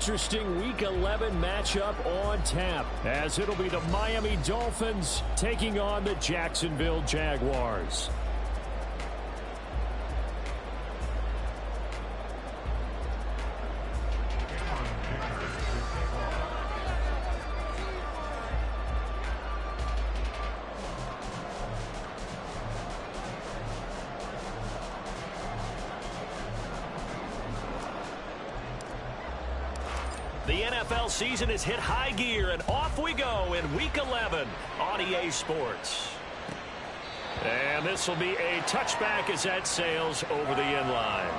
interesting Week 11 matchup on tap, as it'll be the Miami Dolphins taking on the Jacksonville Jaguars. The NFL season has hit high gear, and off we go in Week 11 on EA Sports. And this will be a touchback as that sails over the end line.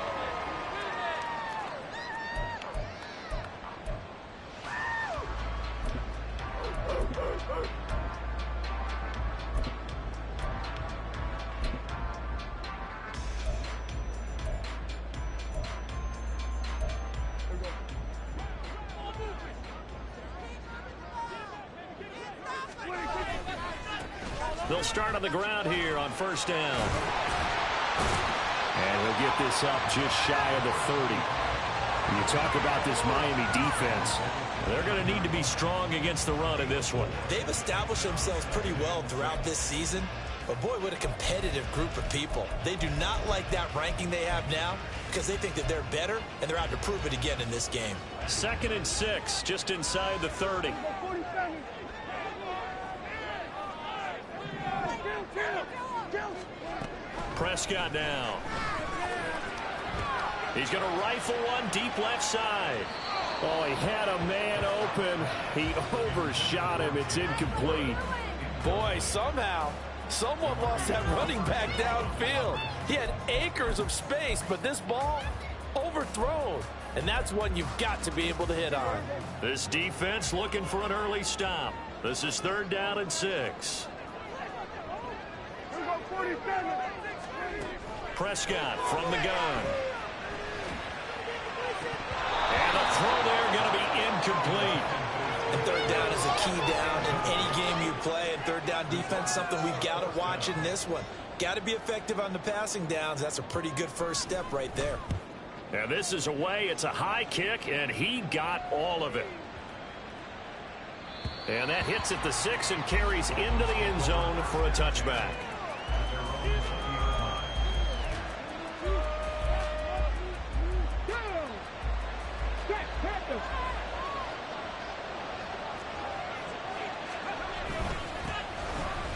They'll start on the ground here on first down. And he'll get this up just shy of the 30. When you talk about this Miami defense, they're going to need to be strong against the run in this one. They've established themselves pretty well throughout this season. But boy, what a competitive group of people. They do not like that ranking they have now because they think that they're better, and they're out to prove it again in this game. 2nd and 6, just inside the 30. Prescott now. He's going to rifle one deep left side. Oh, he had a man open. He overshot him. It's incomplete. Boy, somehow, someone lost that running back downfield. He had acres of space, but this ball overthrown. And that's one you've got to be able to hit on. This defense looking for an early stop. This is 3rd down and 6. Prescott from the gun. And a throw there going to be incomplete. And 3rd down is a key down in any game you play. And 3rd down defense, something we've got to watch in this one. Got to be effective on the passing downs. That's a pretty good first step right there. And this is away. It's a high kick, and he got all of it. And that hits at the 6 and carries into the end zone for a touchback.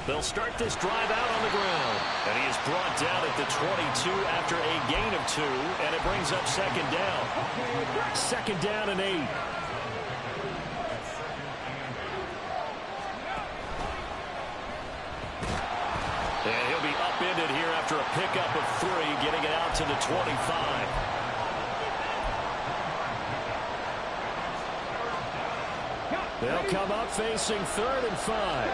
They'll start this drive out on the ground. And he is brought down at the 22 after a gain of 2. And it brings up 2nd down. 2nd down and 8. And he'll be upended here after a pickup of 3, getting it out to the 25. They'll come up facing 3rd and 5.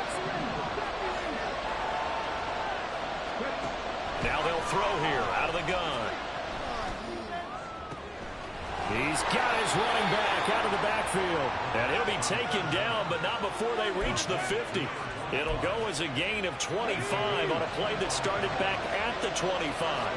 Now they'll throw here out of the gun. He's got his running back out of the backfield. And he'll be taken down, but not before they reach the 50. It'll go as a gain of 25 on a play that started back at the 25.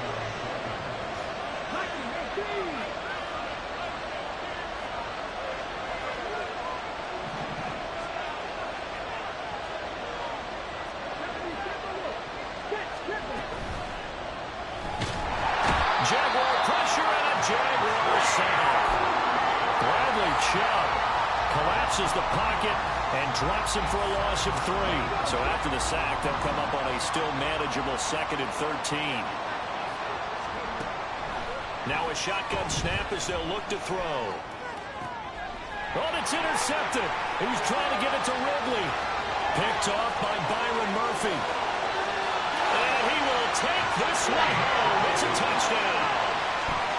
Jaguar pressure and a Jaguar sack. Bradley Chubb collapses the pocket and drops him for a loss of 3. So after the sack, they'll come up on a still manageable 2nd and 13. Now a shotgun snap as they'll look to throw. Oh, it's intercepted. He's trying to get it to Ridley. Picked off by Byron Murphy. And he will take this one home. It's a touchdown.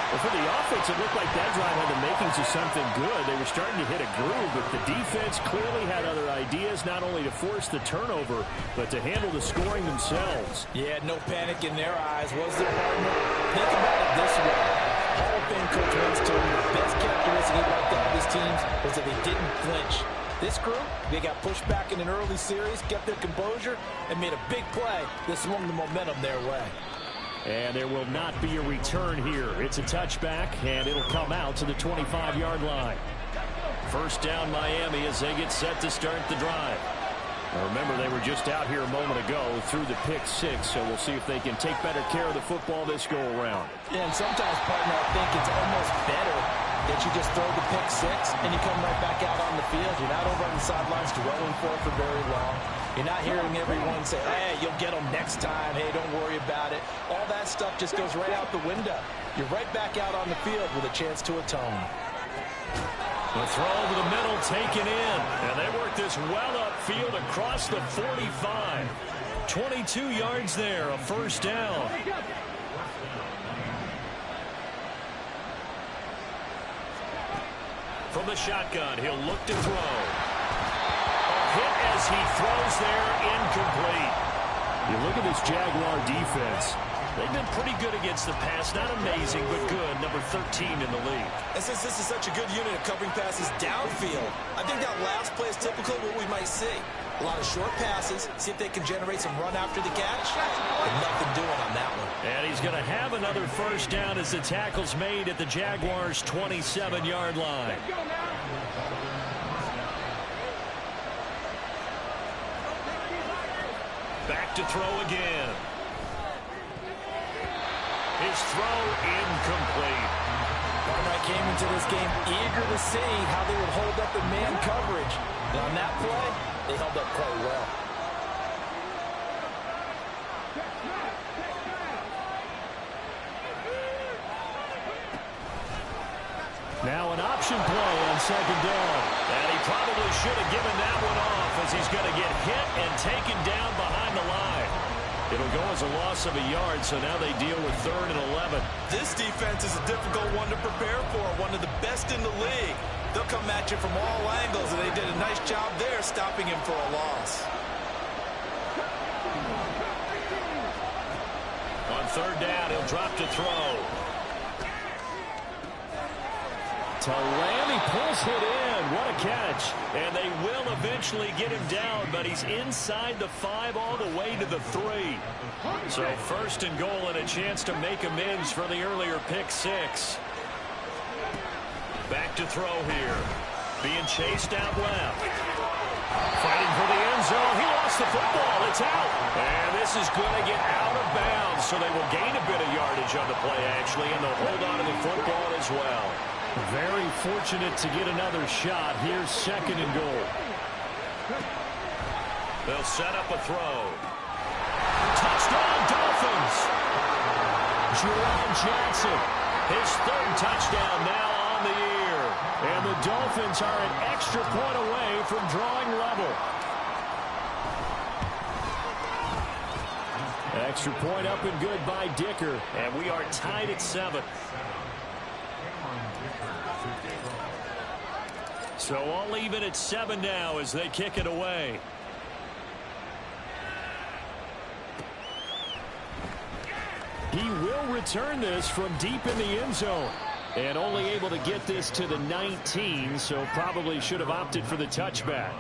Well, for the offense, it looked like that drive had the makings of something good. They were starting to hit a groove, but the defense clearly had other ideas, not only to force the turnover, but to handle the scoring themselves. Yeah, no panic in their eyes, was there, partner? Think about it this way. Hall of Fame coach once told me the best characteristic he liked about his teams was that they didn't flinch. This group, they got pushed back in an early series, kept their composure, and made a big play that swung the momentum their way. And there will not be a return here. It's a touchback, and it'll come out to the 25-yard line. First down Miami as they get set to start the drive. Now remember, they were just out here a moment ago through the pick six, so we'll see if they can take better care of the football this go-around. Yeah, and sometimes, partner, I think it's almost better that you just throw the pick six and you come right back out on the field. You're not over on the sidelines dwelling for very long. You're not hearing everyone say, hey, you'll get them next time. Hey, don't worry about it. All that stuff just goes right out the window. You're right back out on the field with a chance to atone. The throw over the middle taken in. And they work this well upfield across the 45. 22 yards there, a first down. From the shotgun, he'll look to throw. A hit as he throws there, incomplete. You look at this Jaguar defense. They've been pretty good against the pass. Not amazing, but good. Number 13 in the league. And since this is such a good unit of covering passes downfield, I think that last play is typical of what we might see. A lot of short passes, see if they can generate some run after the catch. But nothing doing on that one. And he's going to have another first down as the tackle's made at the Jaguars' 27-yard line. Back to throw again. His throw incomplete. I came into this game eager to see how they would hold up in man coverage. And on that play, they held up quite well. Now an option play on second down. And he probably should have given that one off as he's going to get hit and taken down behind the line. It'll go as a loss of a yard, so now they deal with 3rd and 11. This defense is a difficult one to prepare for, one of the best in the league. They'll come at you from all angles, and they did a nice job there stopping him for a loss. On 3rd down, he'll drop to throw. He pulls it in. What a catch. And they will eventually get him down, but he's inside the 5 all the way to the 3. So 1st and goal and a chance to make amends for the earlier pick 6. Back to throw here. Being chased out left. Fighting for the end zone. He lost the football. It's out. And this is going to get out of bounds, so they will gain a bit of yardage on the play, actually, and they'll hold on to the football as well. Very fortunate to get another shot. Here's 2nd and goal. They'll set up a throw. Touchdown, Dolphins! Jerome Jackson. His 3rd touchdown now on the year. And the Dolphins are an extra point away from drawing level. Extra point up and good by Dicker. And we are tied at 7. So all even at 7 now as they kick it away. He will return this from deep in the end zone. And only able to get this to the 19, so probably should have opted for the touchback.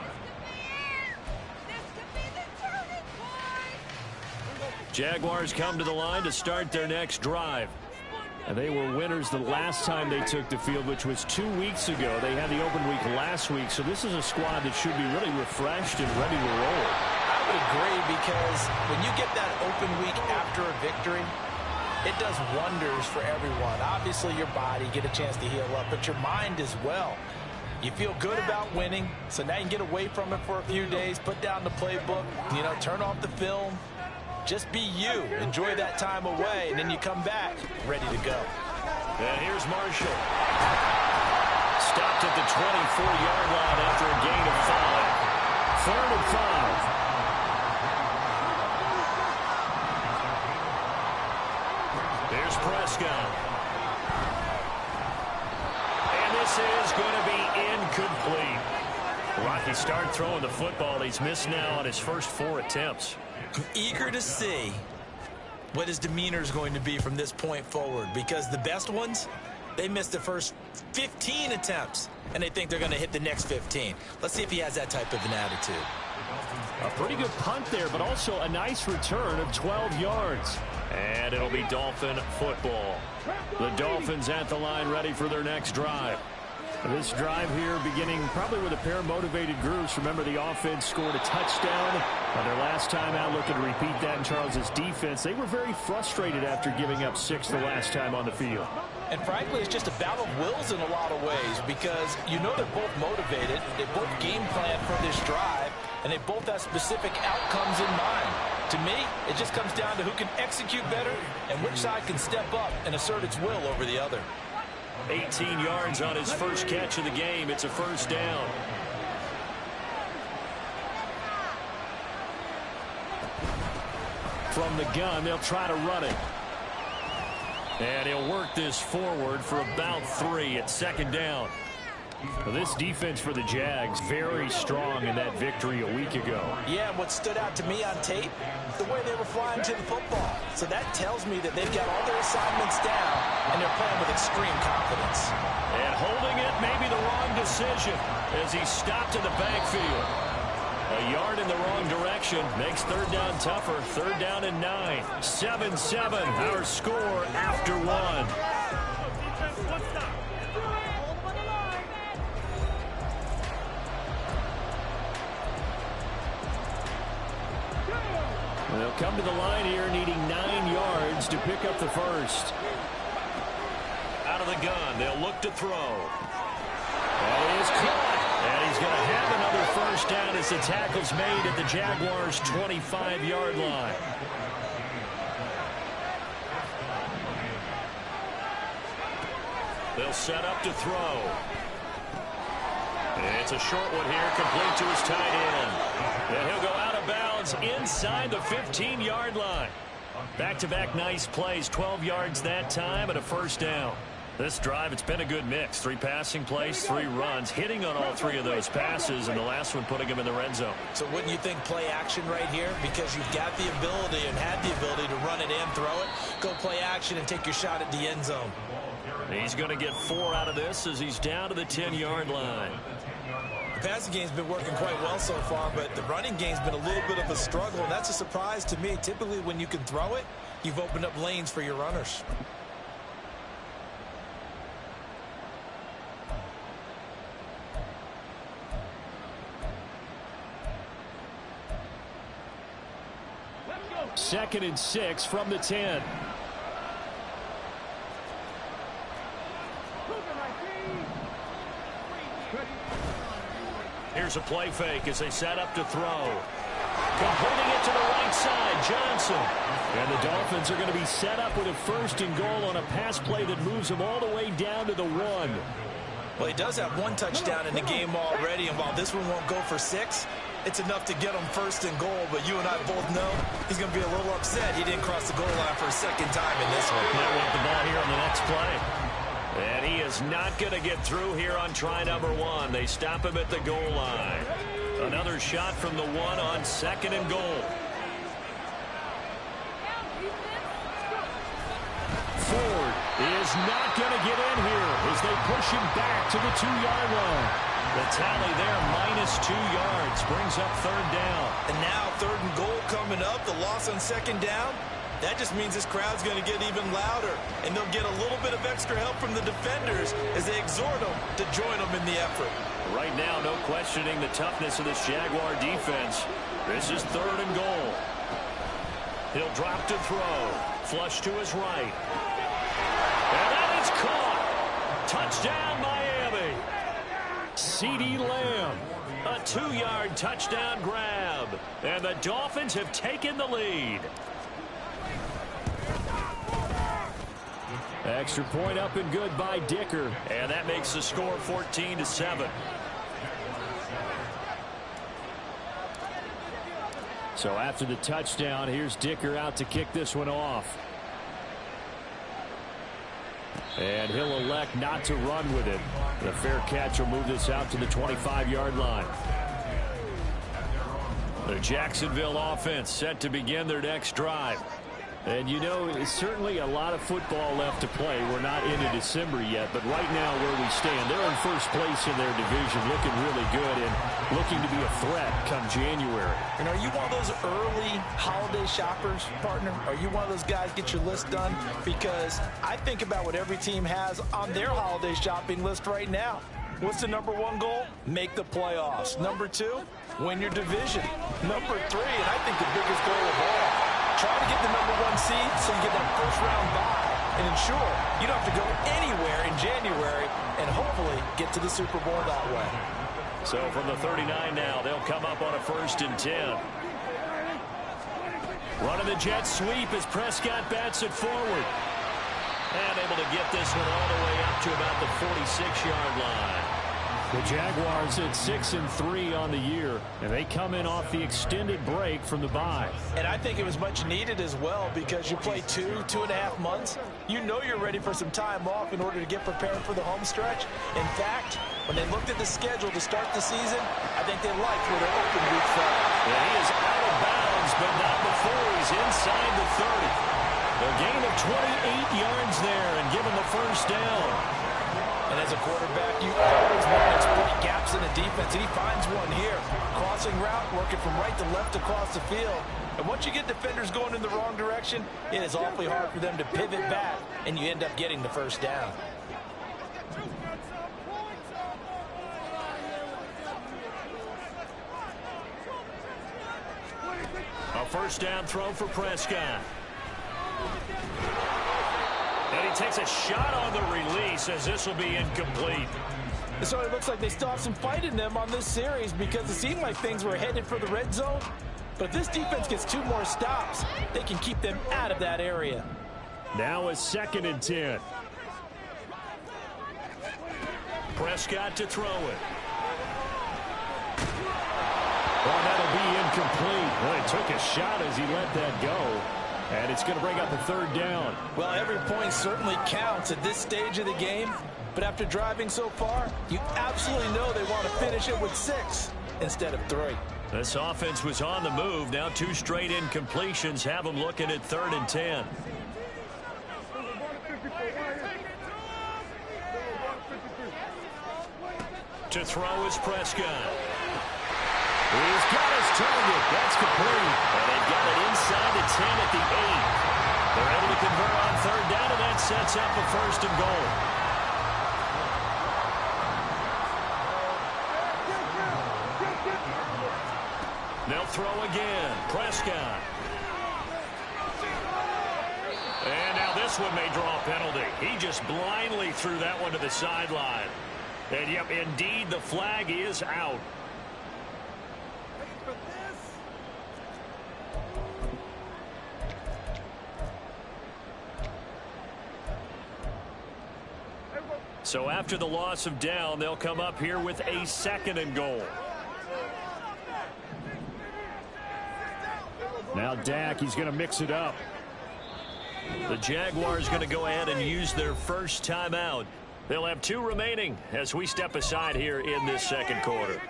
Jaguars come to the line to start their next drive. And they were winners the last time they took the field, which was 2 weeks ago. They had the open week last week, so this is a squad that should be really refreshed and ready to roll. I would agree, because when you get that open week after a victory, it does wonders for everyone. Obviously, your body, get a chance to heal up, but your mind as well. You feel good about winning, so now you can get away from it for a few days, put down the playbook, turn off the film. Just be you. Enjoy that time away, and then you come back ready to go. And here's Marshall. Stopped at the 24-yard line after a gain of 5. 3rd and 5. Here's Prescott. And this is going to be incomplete. Rocky started throwing the football. He's missed now on his first 4 attempts. I'm eager to see what his demeanor is going to be from this point forward, because the best ones, they missed the first 15 attempts, and they think they're going to hit the next 15. Let's see if he has that type of an attitude. A pretty good punt there, but also a nice return of 12 yards. And it'll be Dolphin football. The Dolphins at the line ready for their next drive. This drive here beginning probably with a pair of motivated groups. Remember, the offense scored a touchdown on their last time out, looking to repeat that in Charles's defense. They were very frustrated after giving up 6 the last time on the field. And frankly, it's just a battle of wills in a lot of ways because you know they're both motivated. They both game plan for this drive, and they both have specific outcomes in mind. To me, it just comes down to who can execute better and which side can step up and assert its will over the other. 18 yards on his first catch of the game. It's a first down. From the gun, they'll try to run it. And he'll work this forward for about 3 at second down. Well, this defense for the Jags, very strong in that victory a week ago. Yeah, what stood out to me on tape, the way they were flying to the football. So that tells me that they've got all their assignments down, and they're playing with extreme confidence. And holding it may be the wrong decision as he stopped in the backfield. A yard in the wrong direction makes third down tougher. Third down and 9. 7-7, our score after 1. They'll come to the line here needing 9 yards to pick up the first. Out of the gun, they'll look to throw. That is caught. And he's going to have another first down as the tackle's made at the Jaguars' 25-yard line. They'll set up to throw. It's a short one here, complete to his tight end. And he'll go out of bounds inside the 15-yard line. Back-to-back nice plays, 12 yards that time and a first down. This drive, it's been a good mix. 3 passing plays, 3 runs, hitting on all 3 of those passes, and the last one putting him in the red zone. So wouldn't you think play action right here? Because you've got the ability and had the ability to run it and throw it. Go play action and take your shot at the end zone. He's going to get 4 out of this as he's down to the 10-yard line. The passing game's been working quite well so far, but the running game's been a little bit of a struggle, and that's a surprise to me. Typically, when you can throw it, you've opened up lanes for your runners. Second and 6 from the 10. Here's a play fake as they set up to throw. Completing it to the right side, Johnson. And the Dolphins are going to be set up with a first and goal on a pass play that moves them all the way down to the 1. Well, he does have 1 touchdown in the game already, and while this one won't go for 6, it's enough to get him first and goal. But you and I both know he's going to be a little upset he didn't cross the goal line for a second time in this one. Might want the ball here on the next play. And he is not going to get through here on try number 1. They stop him at the goal line. Another shot from the 1 on second and goal. Ford is not going to get in here as they push him back to the 2-yard line. The tally there, -2 yards, brings up third down. And now third and goal coming up, the loss on second down. That just means this crowd's going to get even louder, and they'll get a little bit of extra help from the defenders as they exhort them to join them in the effort. Right now, no questioning the toughness of this Jaguar defense. This is third and goal. He'll drop to throw. Flush to his right. And that is caught. Touchdown, Miami. CeeDee Lamb. A 2-yard touchdown grab. And the Dolphins have taken the lead. Extra point up and good by Dicker. And that makes the score 14-7. So after the touchdown, here's Dicker out to kick this one off. And he'll elect not to run with it. The fair catch will move this out to the 25-yard line. The Jacksonville offense set to begin their next drive. And you know, it's certainly a lot of football left to play. We're not into December yet, but right now where we stand, they're in first place in their division, looking really good and looking to be a threat come January. And are you one of those early holiday shoppers, partner? Are you one of those guys get your list done? Because I think about what every team has on their holiday shopping list right now. What's the number one goal? Make the playoffs. Number 2, win your division. Number 3, and I think the biggest goal of all, try to get the number 1 seed so you get that first round bye and ensure you don't have to go anywhere in January and hopefully get to the Super Bowl that way. So from the 39 now, they'll come up on a 1st and 10. Running the jet sweep as Prescott bats it forward. And able to get this one all the way up to about the 46-yard line. The Jaguars at 6-3 on the year, and they come in off the extended break from the bye. And I think it was much needed as well because you play 2.5 months. You know you're ready for some time off in order to get prepared for the home stretch. In fact, when they looked at the schedule to start the season, I think they liked where their open week fell. Yeah, he is out of bounds, but not before he's inside the 30. A gain of 28 yards there and give him the first down. And as a quarterback, you always want to exploit gaps in the defense, and he finds one here. Crossing route, working from right to left across the field. And once you get defenders going in the wrong direction, it is awfully hard for them to pivot back, and you end up getting the first down. A first down throw for Prescott. And he takes a shot on the release as this will be incomplete. So it looks like they still have some fight in them on this series because it seemed like things were headed for the red zone. But if this defense gets 2 more stops, they can keep them out of that area. Now a 2nd and 10. Prescott to throw it. Well, that'll be incomplete. Well, he took a shot as he let that go. And it's going to bring up a 3rd down. Well, every point certainly counts at this stage of the game. But after driving so far, you absolutely know they want to finish it with 6 instead of 3. This offense was on the move. Now 2 straight incompletions have them looking at 3rd and 10. To throw is Prescott. He's got his target. That's complete. And they've got it inside the 10 at the 8. They're able to convert on 3rd down, and that sets up a 1st and goal. They'll throw again. Prescott. And now this one may draw a penalty. He just blindly threw that one to the sideline. And, yep, indeed, the flag is out. So after the loss of down, they'll come up here with a 2nd and goal. Now Dak, he's going to mix it up. The Jaguars going to go ahead and use their first timeout. They'll have 2 remaining as we step aside here in this 2nd quarter.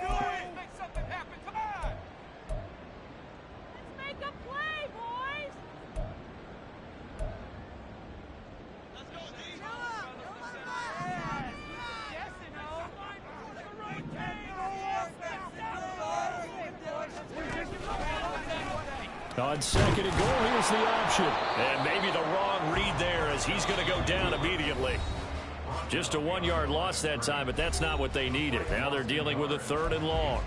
On 2nd and goal, here's the option. And maybe the wrong read there as he's going to go down immediately. Just a 1-yard loss that time, but that's not what they needed. Now they're dealing with a 3rd and long.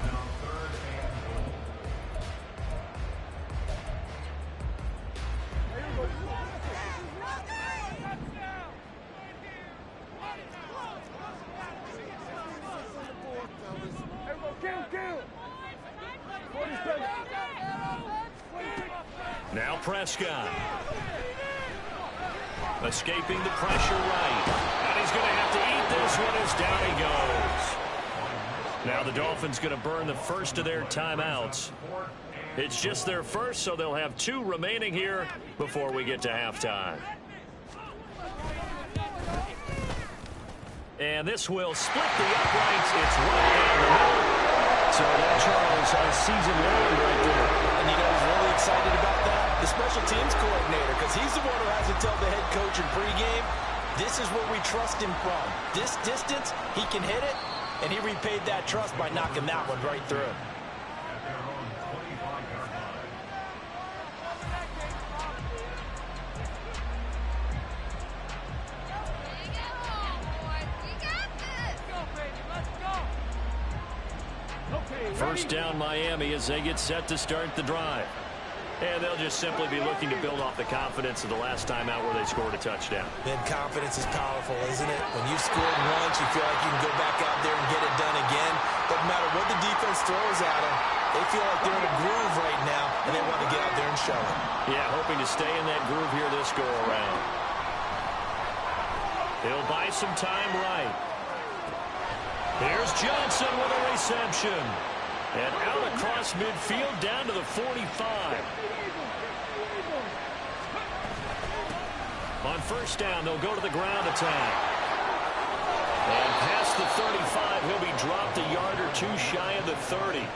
Now Prescott. Escaping the pressure right. And he's going to have to eat this one as down he goes. Now the Dolphins going to burn the first of their timeouts. It's just their first, so they'll have 2 remaining here before we get to halftime. And this will split the uprights. It's right down the middle. So that, Charles, a season long right there. And you know who's really excited about that? The special teams coordinator, because he's the one who has to tell the head coach in pregame, this is where we trust him from. This distance, he can hit it, and he repaid that trust by knocking that one right through. First down Miami as they get set to start the drive. And they'll just simply be looking to build off the confidence of the last time out where they scored a touchdown. Then confidence is powerful, isn't it? When you scored once, you feel like you can go back out there and get it done again. Doesn't matter what the defense throws at them. They feel like they're in a groove right now, and they want to get out there and show it. Yeah, hoping to stay in that groove here this go-around. He'll buy some time right. Here's Johnson with a reception. And out across midfield down to the 45. On first down, they'll go to the ground attack. And past the 35, he'll be dropped a yard or two shy of the 30.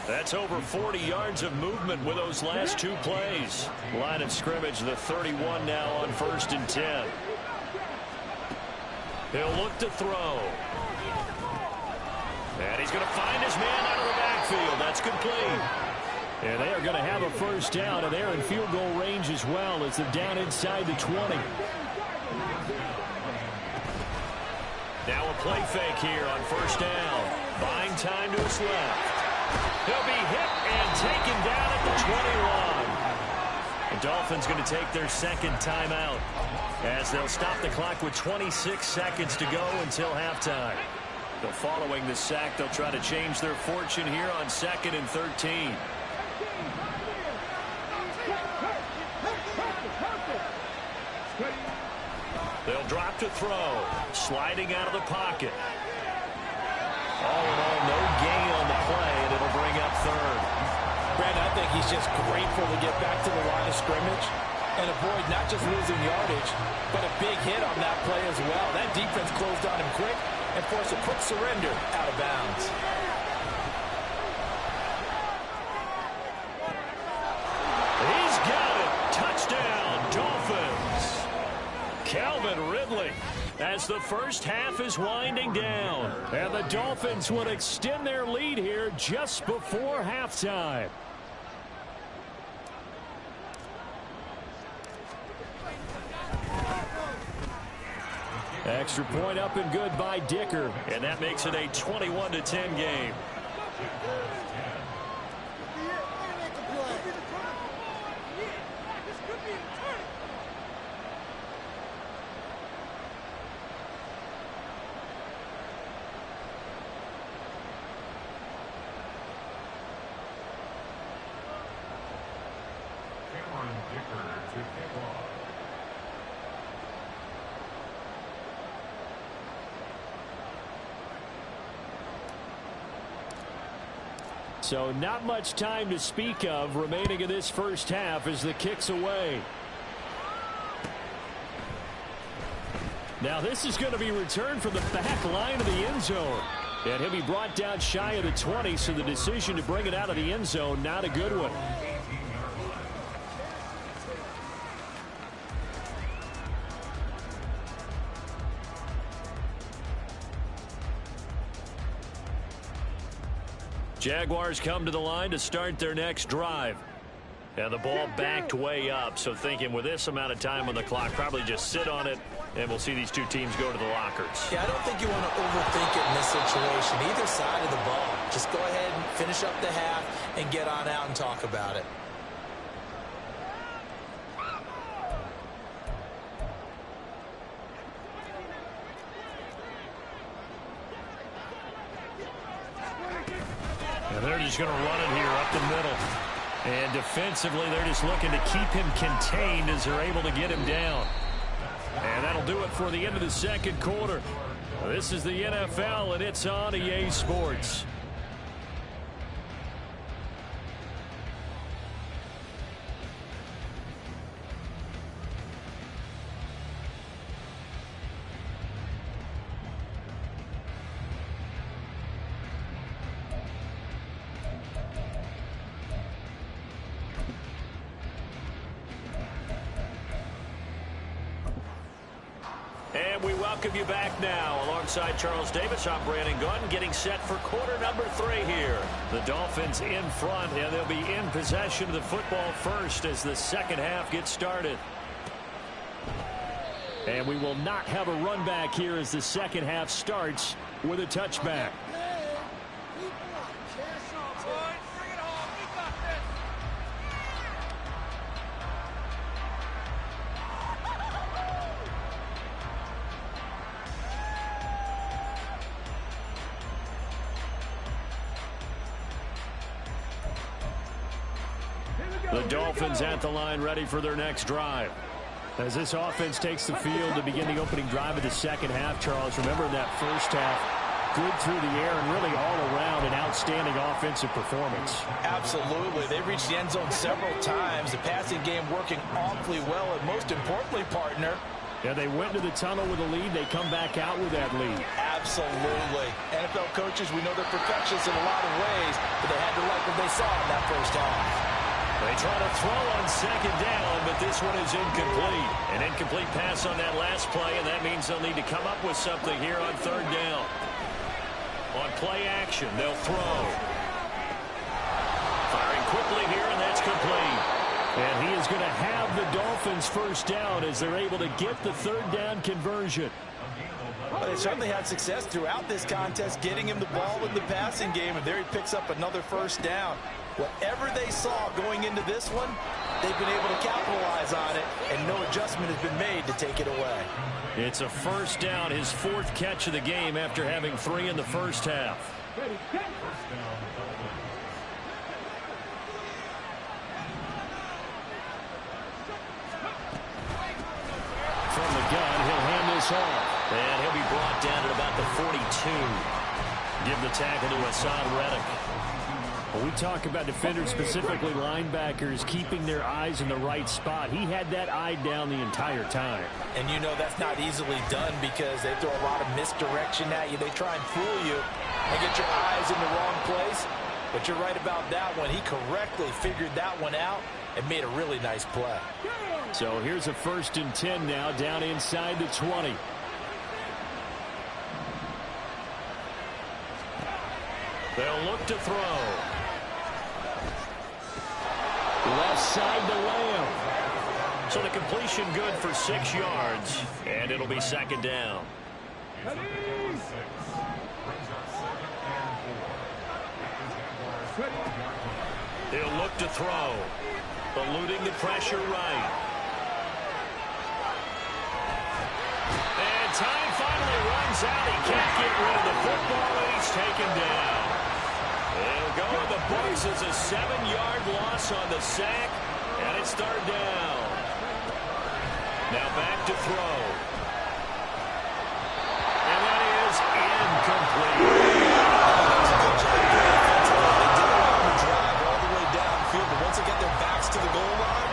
That's over 40 yards of movement with those last two plays. Line of scrimmage, the 31 now on 1st and 10. He'll look to throw. And he's going to find his man out of the backfield. That's complete. And they are going to have a first down, and they're in field goal range as well as they're down inside the 20. Now a play fake here on first down. Buying time to his left. He'll be hit and taken down at the 21. The Dolphins going to take their second timeout as they'll stop the clock with 26 seconds to go until halftime. So following the sack, they'll try to change their fortune here on 2nd and 13. They'll drop to throw. Sliding out of the pocket. All in all, no gain on the play, and it'll bring up 3rd. Brandon, I think he's just grateful to get back to the line of scrimmage and avoid not just losing yardage, but a big hit on that play as well. That defense closed on him quick and forced a quick surrender out of bounds. He's got it. Touchdown, Dolphins. Calvin Ridley as the first half is winding down. And the Dolphins will extend their lead here just before halftime. Extra point up and good by Dicker. And that makes it a 21-10 game. So not much time to speak of remaining in this first half as the kick's away. Now this is going to be returned from the back line of the end zone. And he'll be brought down shy of the 20, so the decision to bring it out of the end zone, not a good one. Jaguars come to the line to start their next drive. And the ball backed way up, so thinking with this amount of time on the clock, probably just sit on it, and we'll see these two teams go to the lockers. Yeah, I don't think you want to overthink it in this situation, either side of the ball. Just go ahead and finish up the half and get on out and talk about it. And they're just going to run it here up the middle. And defensively, they're just looking to keep him contained as they're able to get him down. And that'll do it for the end of the second quarter. This is the NFL, and it's on EA Sports. And we welcome you back now. Alongside Charles Davis, I'm Brandon Gunn, getting set for quarter number 3 here. The Dolphins in front, and they'll be in possession of the football first as the second half gets started. And we will not have a run back here as the second half starts with a touchback. The Dolphins at the line, ready for their next drive. As this offense takes the field to begin the opening drive of the second half, Charles, remember in that first half, good through the air and really all around an outstanding offensive performance. Absolutely. They reached the end zone several times. The passing game working awfully well, and most importantly, partner, yeah, they went to the tunnel with a lead. They come back out with that lead. Absolutely. NFL coaches, we know they're perfectionists in a lot of ways, but they had to like what they saw in that first half. They try to throw on second down, but this one is incomplete. An incomplete pass on that last play, and that means they'll need to come up with something here on third down. On play action, they'll throw. Firing quickly here, and that's complete. And he is going to have the Dolphins first down as they're able to get the third down conversion. Well, they certainly had success throughout this contest, getting him the ball in the passing game, and there he picks up another first down. Whatever they saw going into this one, they've been able to capitalize on it, and no adjustment has been made to take it away. It's a first down, his fourth catch of the game after having 3 in the first half. From the gun, he'll hand this off. And he'll be brought down at about the 42. Give the tackle to Haason Reddick. When we talk about defenders, specifically linebackers, keeping their eyes in the right spot, he had that eye down the entire time. And you know that's not easily done because they throw a lot of misdirection at you. They try and fool you and get your eyes in the wrong place. But you're right about that one. He correctly figured that one out and made a really nice play. So here's a 1st and 10 now, down inside the 20. They'll look to throw. Left side to Lamb. So the completion good for 6 yards, and it'll be second down. He'll look to throw. Eluding the pressure right. And time finally runs out. He can't get rid of the football, and he's taken down. It'll go in the books as a 7-yard loss on the sack, and it's third down. Now back to throw. And that is incomplete. That's a good job defensively. They did allow them to drive all the way downfield, but once they got their backs to the goal line,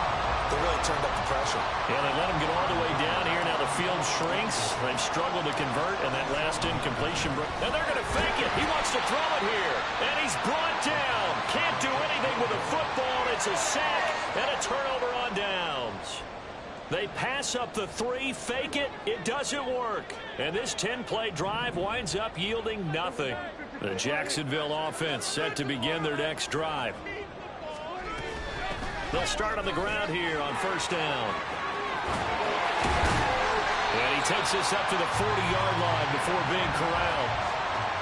they really turned up the pressure. Yeah, they let him get all the way down here. Now the field shrinks. They've struggled to convert, and that last incompletion. And they're going to fake it. He wants to throw it here. And he's brought down. Can't do anything with the football. It's a sack and a turnover on downs. They pass up the 3, fake it. It doesn't work. And this 10-play drive winds up yielding nothing. The Jacksonville offense set to begin their next drive. They'll start on the ground here on first down. And he takes this up to the 40-yard line before being corralled.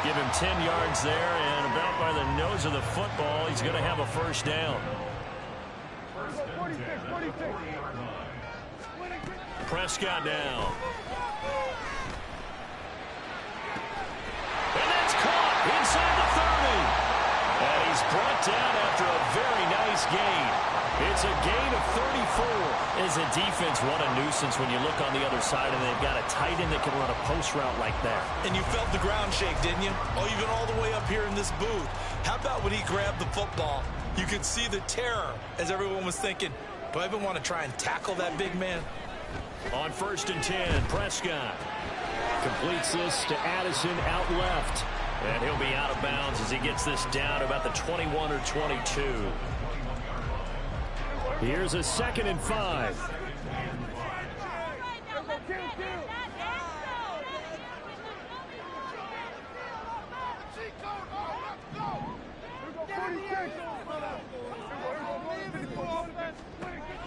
Give him 10 yards there, and about by the nose of the football, he's going to have a first down. Prescott now. And that's caught inside the 30. And he's brought down after a very nice gain. It's a gain of 34. As a defense, what a nuisance when you look on the other side and they've got a tight end that can run a post route like that. And you felt the ground shake, didn't you? Oh, even all the way up here in this booth. How about when he grabbed the football? You could see the terror as everyone was thinking, do I even want to try and tackle that big man? On first and 10, Prescott Completes this to Addison out left. And he'll be out of bounds as he gets this down to about the 21 or 22. Here's a 2nd and 5.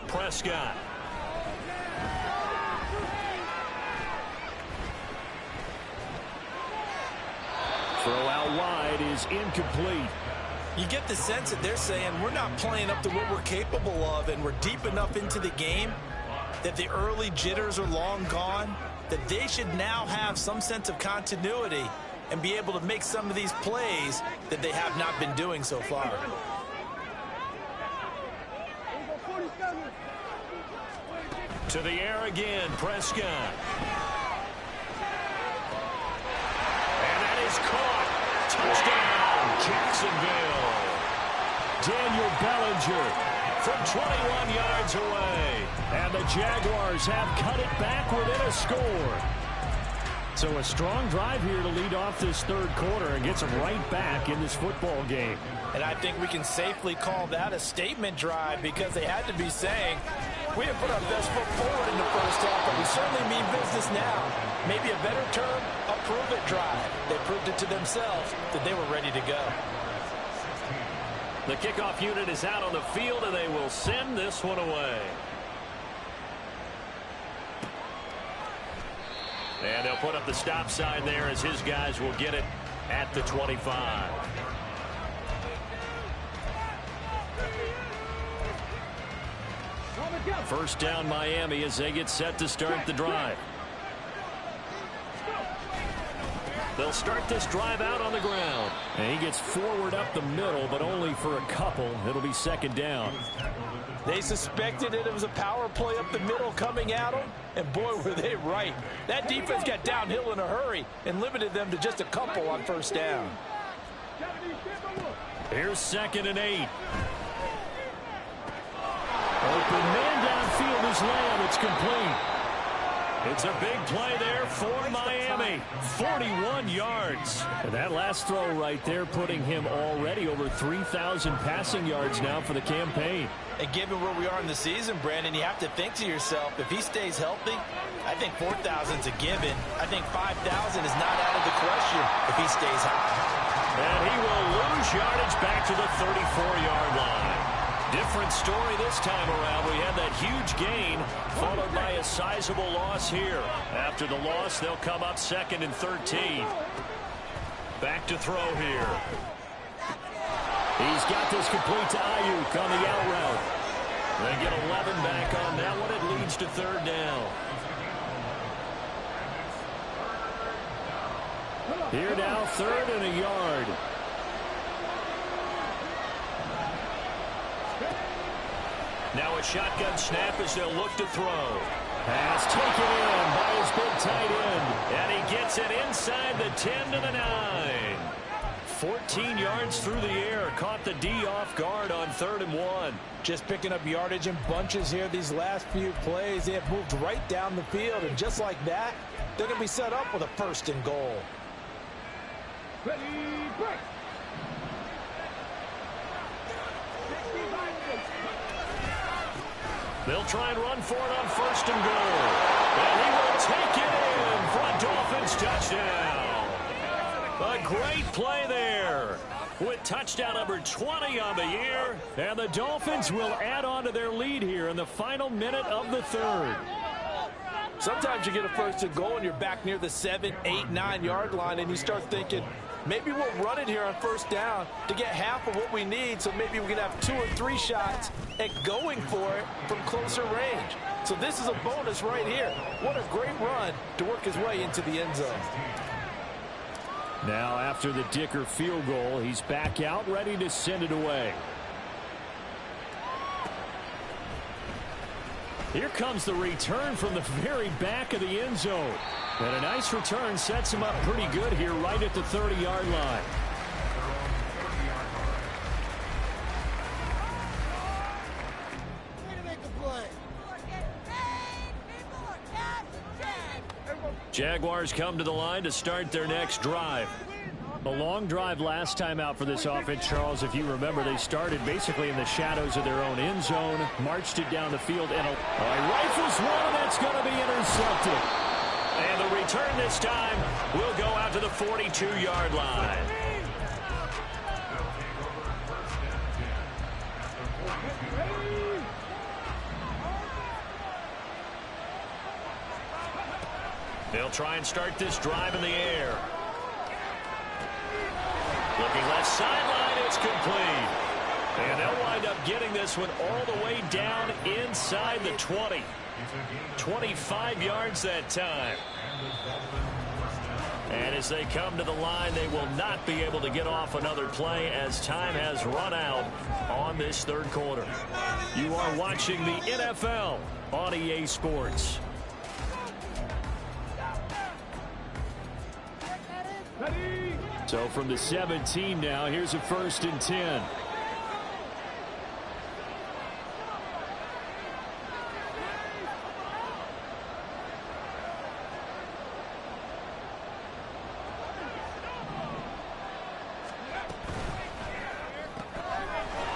Prescott. Throw out wide is incomplete. You get the sense that they're saying we're not playing up to what we're capable of, and we're deep enough into the game that the early jitters are long gone, that they should now have some sense of continuity and be able to make some of these plays that they have not been doing so far. To the air again, Prescott. And that is caught. Touchdown, Jacksonville. Daniel Bellinger from 21 yards away. And the Jaguars have cut it back within a score. So a strong drive here to lead off this third quarter and gets them right back in this football game. And I think we can safely call that a statement drive because they had to be saying, we have put our best foot forward in the first half, but we certainly mean business now. Maybe a better term, a prove-it drive. They proved it to themselves that they were ready to go. The kickoff unit is out on the field, and they will send this one away. And they'll put up the stop sign there as his guys will get it at the 25. First down Miami as they get set to start the drive. They'll start this drive out on the ground. And he gets forward up the middle, but only for a couple. It'll be second down. They suspected it was a power play up the middle coming at them, and boy, were they right. That defense got downhill in a hurry and limited them to just a couple on first down. Here's 2nd and 8. Open man downfield is Lamb. It's complete. It's a big play there for Miami. 41 yards. And that last throw right there putting him already over 3,000 passing yards now for the campaign. And given where we are in the season, Brandon, you have to think to yourself, if he stays healthy, I think 4,000's a given. I think 5,000 is not out of the question if he stays high. And he will lose yardage back to the 34-yard line. Different story this time around. We had that huge gain followed by a sizable loss here. After the loss, they'll come up 2nd and 13. Back to throw here. He's got this complete to Ayuk on the out route. They get 11 back on that one. It leads to 3rd down. Here now, 3rd and a yard. Now a shotgun snap as they'll look to throw. Pass taken in by his big tight end. And he gets it inside the 10 to the 9. 14 yards through the air. Caught the D off guard on 3rd and 1. Just picking up yardage in bunches here these last few plays. They have moved right down the field. And just like that, they're going to be set up with a 1st and goal. Ready, break. They'll try and run for it on 1st and goal. And he will take it in for a Dolphins touchdown. A great play there with touchdown number 20 on the year. And the Dolphins will add on to their lead here in the final minute of the 3rd. Sometimes you get a 1st and goal and you're back near the 7, 8, 9 yard line and you start thinking, maybe we'll run it here on 1st down to get half of what we need, so maybe we can have 2 or 3 shots at going for it from closer range. So this is a bonus right here. What a great run to work his way into the end zone. Now after the Dicker field goal, he's back out ready to send it away. Here comes the return from the very back of the end zone. And a nice return sets him up pretty good here right at the 30-yard line. Jaguars come to the line to start their next drive. A long drive last time out for this offense, Charles. If you remember, they started basically in the shadows of their own end zone, marched it down the field, and rifles one that's going to be intercepted. And the return this time will go out to the 42-yard line. They'll try and start this drive in the air. Looking left sideline, it's complete. And they'll wind up getting this one all the way down inside the 20. 25 yards that time. And as they come to the line, they will not be able to get off another play as time has run out on this third quarter. You are watching the NFL on EA Sports. So from the 17 now, here's a 1st and 10.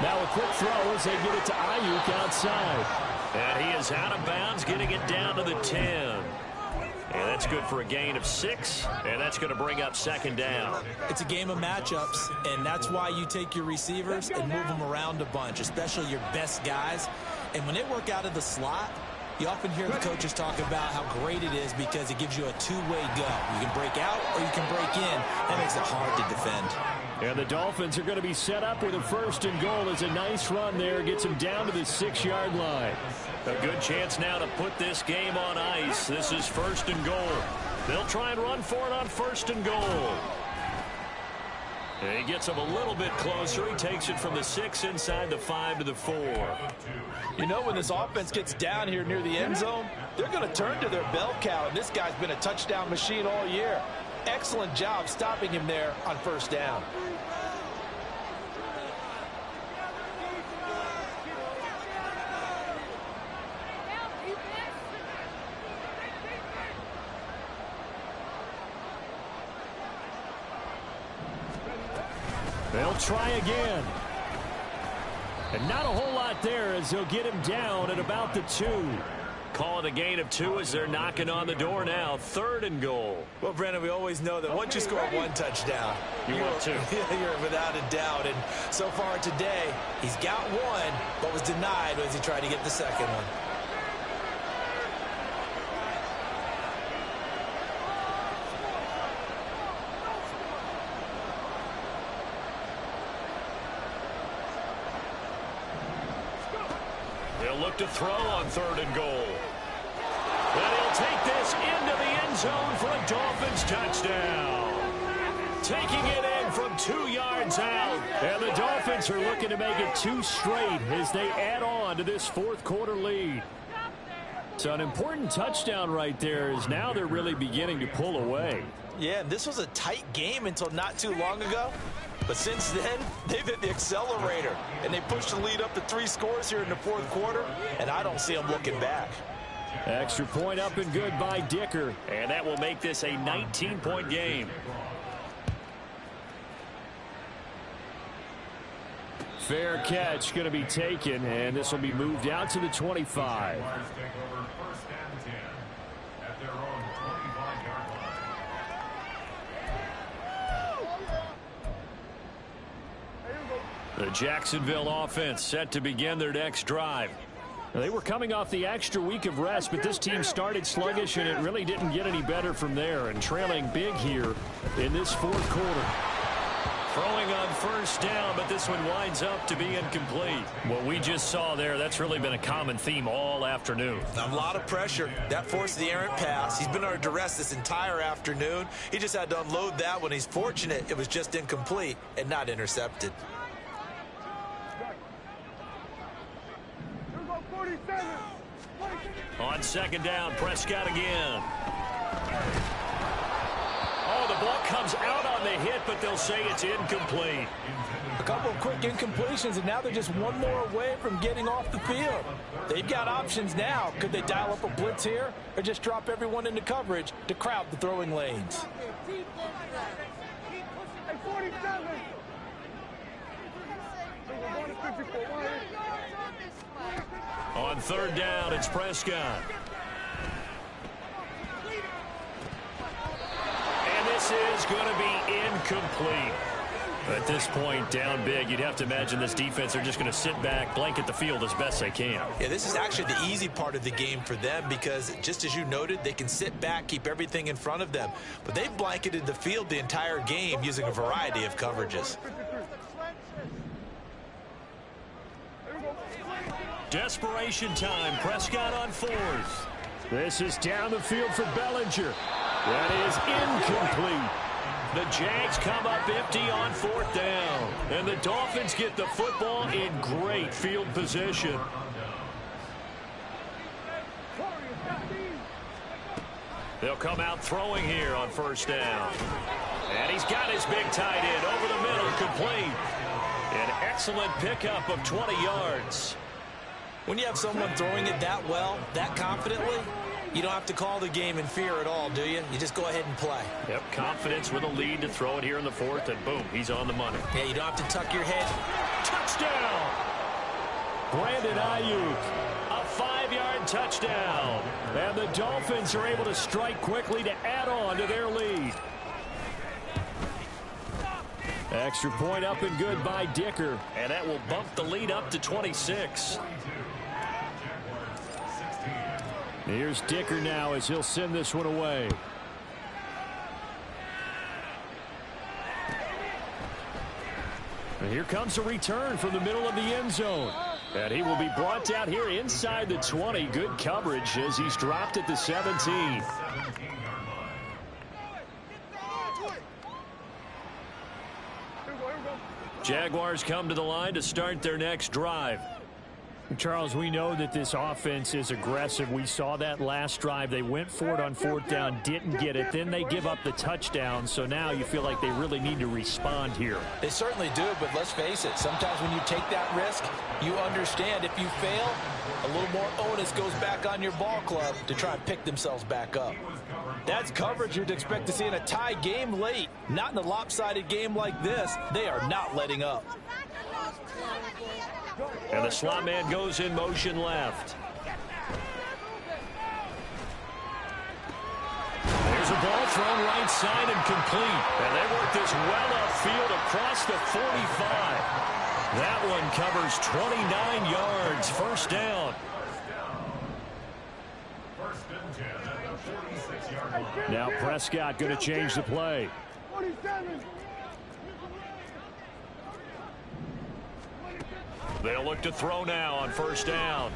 Now a quick throw as they get it to Ayuk outside. And he is out of bounds, getting it down to the 10. And that's good for a gain of 6, and that's going to bring up 2nd down. It's a game of matchups, and that's why you take your receivers and move them around a bunch, especially your best guys. And when they work out of the slot, you often hear the coaches talk about how great it is because it gives you a two-way go. You can break out or you can break in. That makes it hard to defend. And the Dolphins are going to be set up with a 1st and goal as a nice run there gets them down to the 6-yard line. A good chance now to put this game on ice. This is 1st and goal. They'll try and run for it on 1st and goal. And he gets him a little bit closer. He takes it from the 6 inside the 5 to the 4. You know, when this offense gets down here near the end zone, they're going to turn to their bell cow, and this guy's been a touchdown machine all year. Excellent job stopping him there on 1st down. They'll try again. And not a whole lot there as they'll get him down at about the 2. Call it a gain of 2 as they're knocking on the door now. 3rd and goal. Well, Brandon, we always know that once you score 1 touchdown, you want 2. You're without a doubt. And so far today, he's got 1, but was denied as he tried to get the 2nd one. They'll look to throw on 3rd and goal. And he'll take this into the end zone for a Dolphins touchdown. Taking it in from 2 yards out. And the Dolphins are looking to make it 2 straight as they add on to this 4th quarter lead. So an important touchdown right there is now they're really beginning to pull away. Yeah, this was a tight game until not too long ago. But since then, they've hit the accelerator, and they pushed the lead up to 3 scores here in the 4th quarter, and I don't see them looking back. Extra point up and good by Dicker. And that will make this a 19-point game. Fair catch going to be taken, and this will be moved out to the 25. The Jacksonville offense set to begin their next drive. They were coming off the extra week of rest, but this team started sluggish, and it really didn't get any better from there, and trailing big here in this 4th quarter. Throwing on 1st down, but this one winds up to be incomplete. What we just saw there, that's really been a common theme all afternoon. A lot of pressure. That forced the errant pass. He's been under duress this entire afternoon. He just had to unload that one. He's fortunate it was just incomplete and not intercepted. On 2nd down, Prescott again. Oh, the ball comes out on the hit, but they'll say it's incomplete. A couple of quick incompletions, and now they're just 1 more away from getting off the field. They've got options now. Could they dial up a blitz here or just drop everyone into coverage to crowd the throwing lanes? On 3rd down, it's Prescott. And this is going to be incomplete. At this point, down big, you'd have to imagine this defense are just going to sit back, blanket the field as best they can. Yeah, this is actually the easy part of the game for them because, just as you noted, they can sit back, keep everything in front of them. But they've blanketed the field the entire game using a variety of coverages. Desperation time. Prescott on 4th. This is down the field for Bellinger. That is incomplete. The Jags come up empty on 4th down. And the Dolphins get the football in great field position. They'll come out throwing here on 1st down. And he's got his big tight end over the middle, complete. An excellent pickup of 20 yards. When you have someone throwing it that well, that confidently, you don't have to call the game in fear at all, do you? You just go ahead and play. Yep, confidence with a lead to throw it here in the 4th, and boom, he's on the money. Yeah, you don't have to tuck your head. Touchdown! Brandon Ayuk, a 5-yard touchdown. And the Dolphins are able to strike quickly to add on to their lead. Extra point up and good by Dicker. And that will bump the lead up to 26. Here's Dicker now as he'll send this one away. And here comes a return from the middle of the end zone. And he will be brought down here inside the 20. Good coverage as he's dropped at the 17. Jaguars come to the line to start their next drive. Charles, we know that this offense is aggressive. We saw that last drive. They went for it on 4th down, didn't get it. Then they give up the touchdown. So now you feel like they really need to respond here. They certainly do, but let's face it. Sometimes when you take that risk, you understand if you fail, a little more onus goes back on your ball club to try and pick themselves back up. That's coverage you'd expect to see in a tie game late. Not in a lopsided game like this. They are not letting up. And the slot man goes in motion left. There's a ball thrown right side and complete. And they work this well upfield across the 45. That one covers 29 yards. 1st down. Now Prescott going to change the play. 47. They'll look to throw now on 1st down.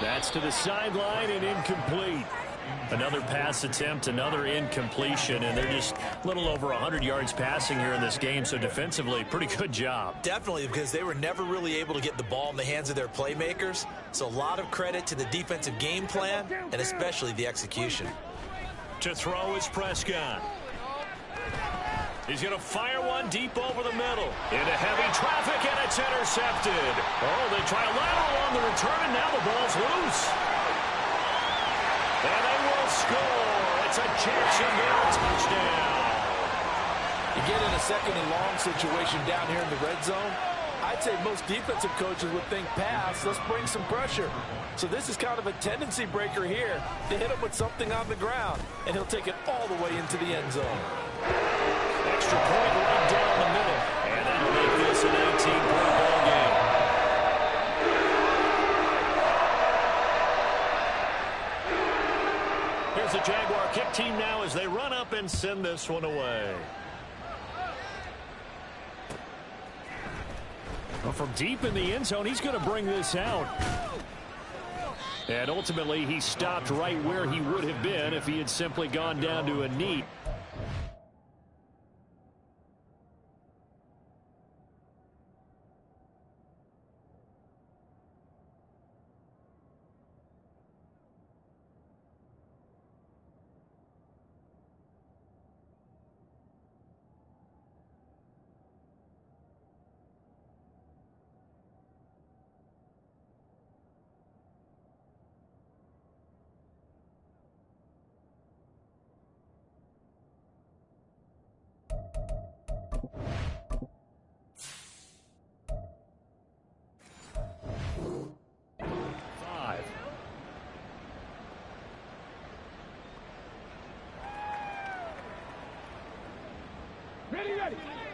That's to the sideline and incomplete. Another pass attempt, another incompletion, and they're just a little over 100 yards passing here in this game, so defensively, pretty good job. Definitely, because they were never really able to get the ball in the hands of their playmakers. So a lot of credit to the defensive game plan, and especially the execution. To throw is Prescott. He's going to fire one deep over the middle. Into heavy traffic, and it's intercepted. Oh, they try a lateral on the return, and now the ball's loose. And they will score. It's a Jacksonville touchdown. You get in a 2nd and long situation down here in the red zone, I'd say most defensive coaches would think pass, let's bring some pressure. So this is kind of a tendency breaker here to hit him with something on the ground, and he'll take it all the way into the end zone. Extra point right down the middle. And that'll make this an 18-point ball game. Here's the Jaguar kick team now as they run up and send this one away. Well, from deep in the end zone, he's going to bring this out. And ultimately, he stopped right where he would have been if he had simply gone down to a knee.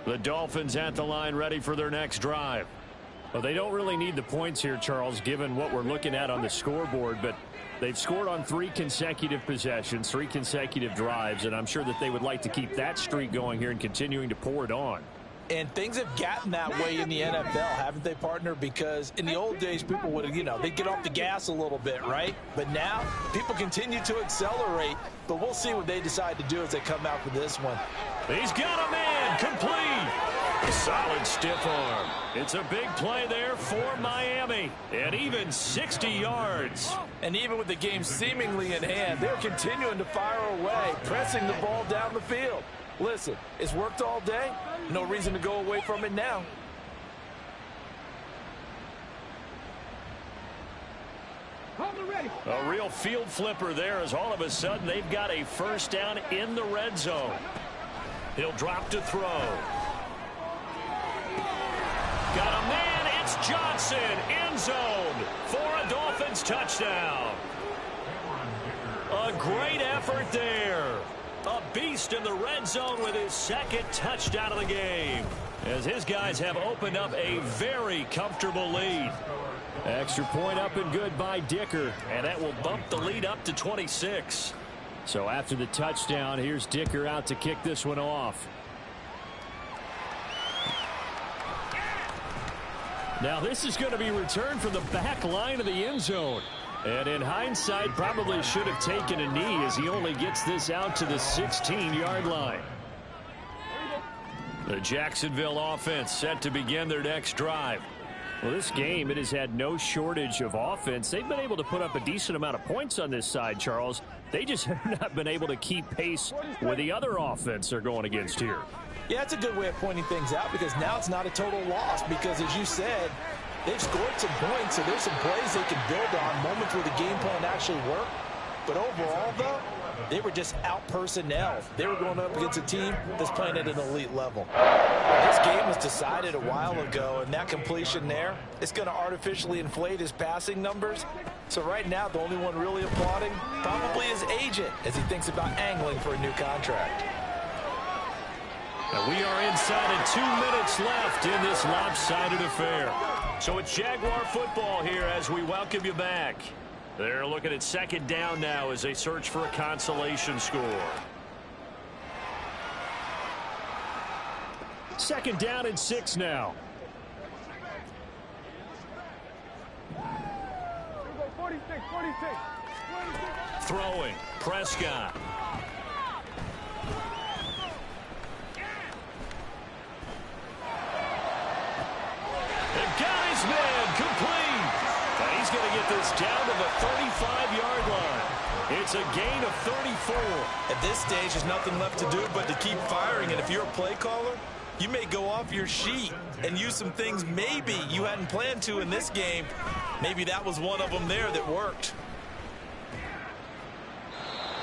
The Dolphins at the line ready for their next drive. Well, they don't really need the points here, Charles, given what we're looking at on the scoreboard, but they've scored on 3 consecutive possessions, 3 consecutive drives, and I'm sure that they would like to keep that streak going here and continuing to pour it on. And things have gotten that way in the NFL, haven't they, partner? Because in the old days, people would, they'd get off the gas a little bit, right? But now, people continue to accelerate. But we'll see what they decide to do as they come out for this one. He's got a man, complete. A solid stiff arm. It's a big play there for Miami. And even 60 yards. And even with the game seemingly in hand, they're continuing to fire away, pressing the ball down the field. Listen, it's worked all day. No reason to go away from it now. A real field flipper there as all of a sudden they've got a first down in the red zone. He'll drop to throw. Got a man, it's Johnson, end zone for a Dolphins touchdown. A great effort there. A beast in the red zone with his second touchdown of the game, as his guys have opened up a very comfortable lead. Extra point up and good by Dicker, and that will bump the lead up to 26. So after the touchdown, here's Dicker out to kick this one off. Now this is going to be returned from the back line of the end zone. And in hindsight, probably should have taken a knee as he only gets this out to the 16-yard line. The Jacksonville offense set to begin their next drive. Well, this game, it has had no shortage of offense. They've been able to put up a decent amount of points on this side, Charles. They just have not been able to keep pace with the other offense they're going against here. Yeah, it's a good way of pointing things out because now it's not a total loss because, as you said, they've scored some points, so there's some plays they can build on, moments where the game plan actually worked. But overall, though, they were just out-personnel. They were going up against a team that's playing at an elite level. This game was decided a while ago, and that completion there, it's going to artificially inflate his passing numbers. So right now, the only one really applauding probably his agent as he thinks about angling for a new contract. And we are inside of 2 minutes left in this lopsided affair. So it's Jaguar football here as we welcome you back. They're looking at second down now as they search for a consolation score. Second down and 6 now. 46. Throwing, Prescott. And got his man complete. And he's going to get this down to the 35-yard line. It's a gain of 34. At this stage, there's nothing left to do but to keep firing. And if you're a play caller, you may go off your sheet and use some things maybe you hadn't planned to in this game. Maybe that was one of them there that worked.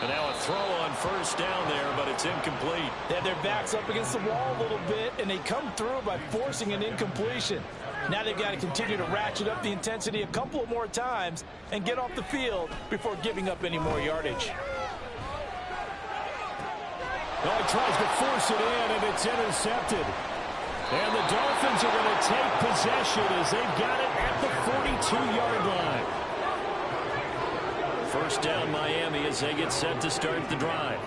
And now a throw on first down there, but it's incomplete. They have their backs up against the wall a little bit, and they come through by forcing an incompletion. Now they've got to continue to ratchet up the intensity a couple of more times and get off the field before giving up any more yardage. Well, he tries to force it in, and it's intercepted. And the Dolphins are going to take possession as they've got it at the 42-yard line. First down Miami as they get set to start the drive.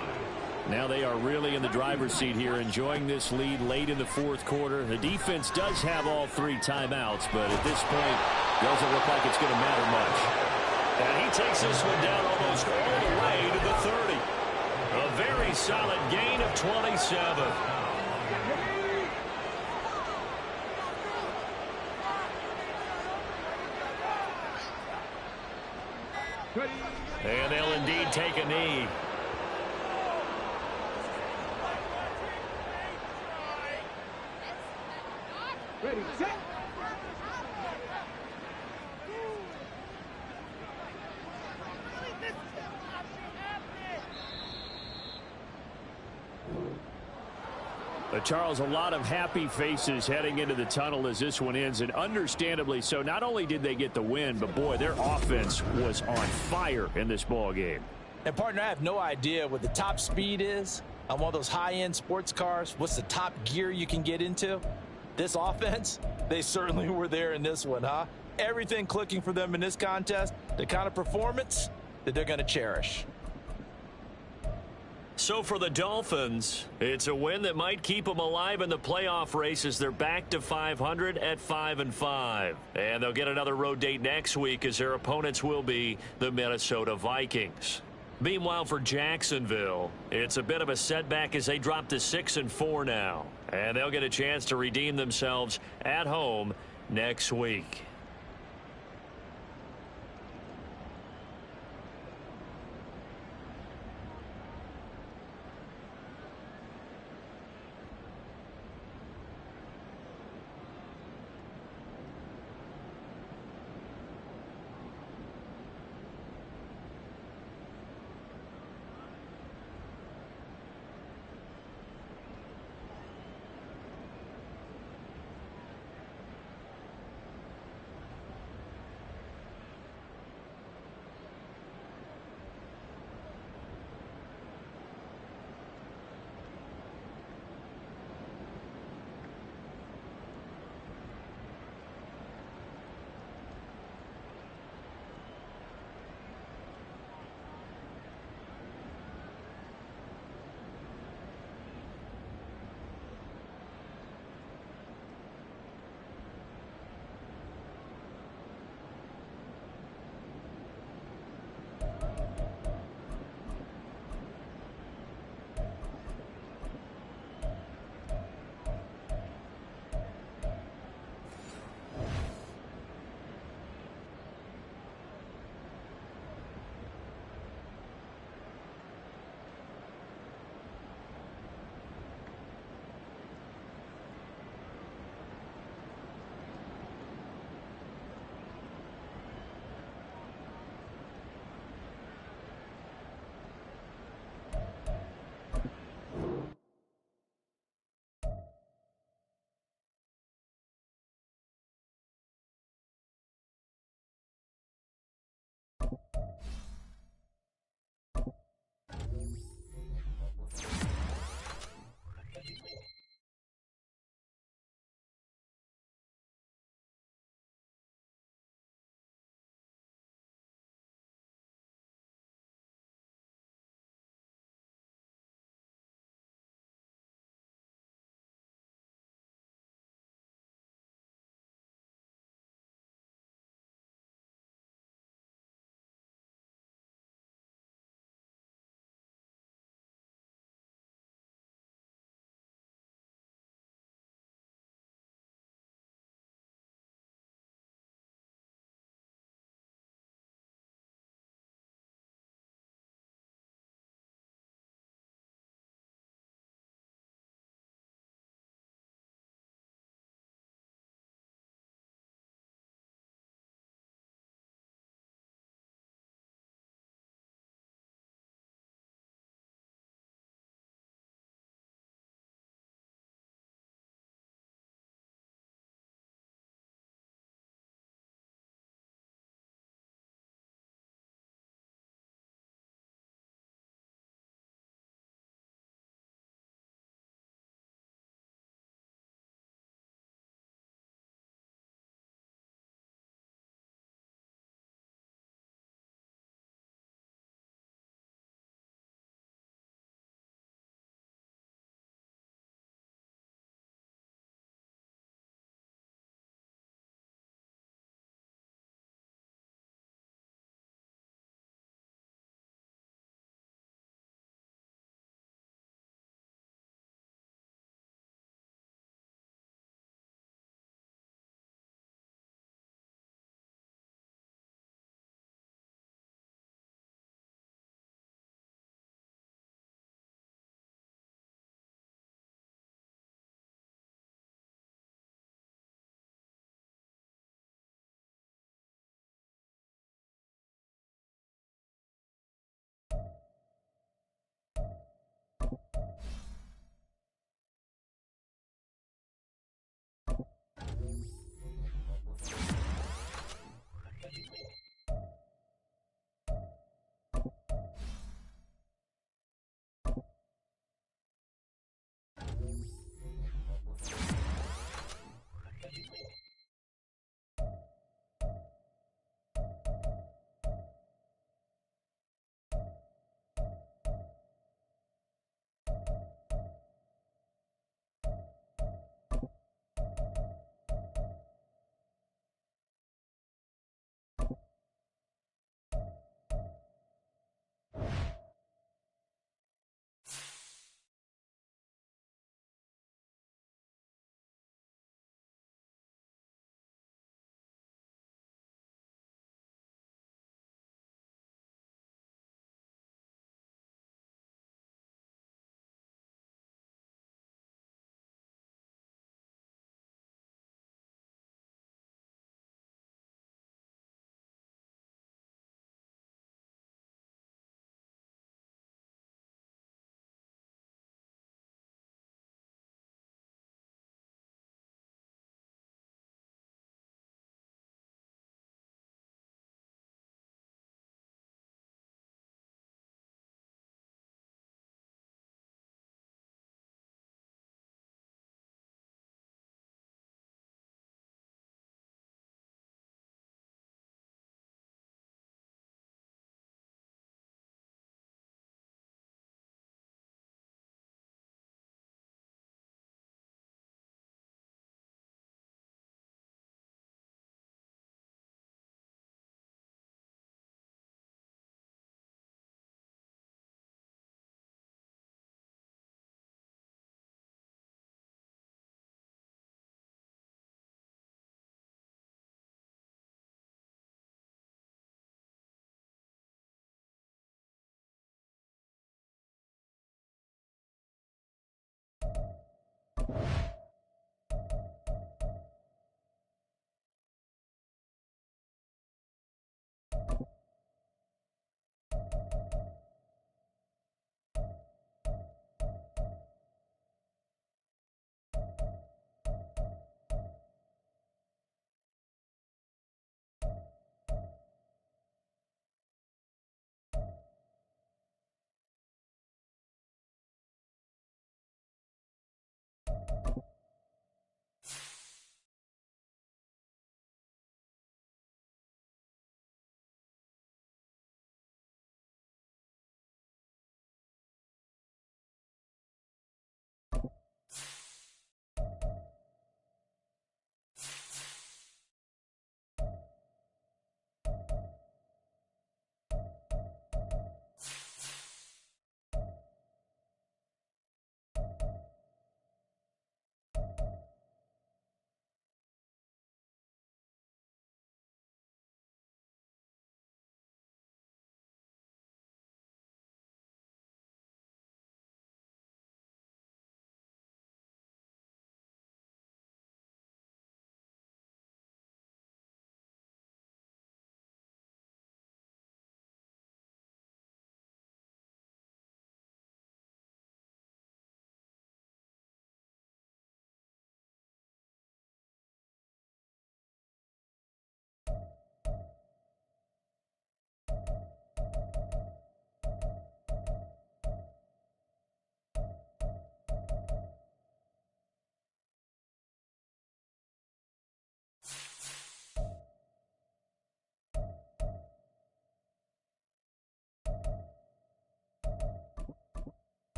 Now they are really in the driver's seat here, enjoying this lead late in the fourth quarter. The defense does have all 3 timeouts, but at this point, doesn't look like it's going to matter much. And he takes this one down almost all the way to the 30. A very solid gain of 27. And they'll indeed take a knee. Ready, set. Charles, a lot of happy faces heading into the tunnel as this one ends, and understandably so. Not only did they get the win, but boy, their offense was on fire in this ball game. And partner, I have no idea what the top speed is on one of those high-end sports cars. What's the top gear you can get into? This offense, they certainly were there in this one, huh? Everything clicking for them in this contest, the kind of performance that they're going to cherish. So for the Dolphins, it's a win that might keep them alive in the playoff race as they're back to 500 at 5-5. And they'll get another road date next week as their opponents will be the Minnesota Vikings. Meanwhile, for Jacksonville, it's a bit of a setback as they drop to 6-4 now. And they'll get a chance to redeem themselves at home next week.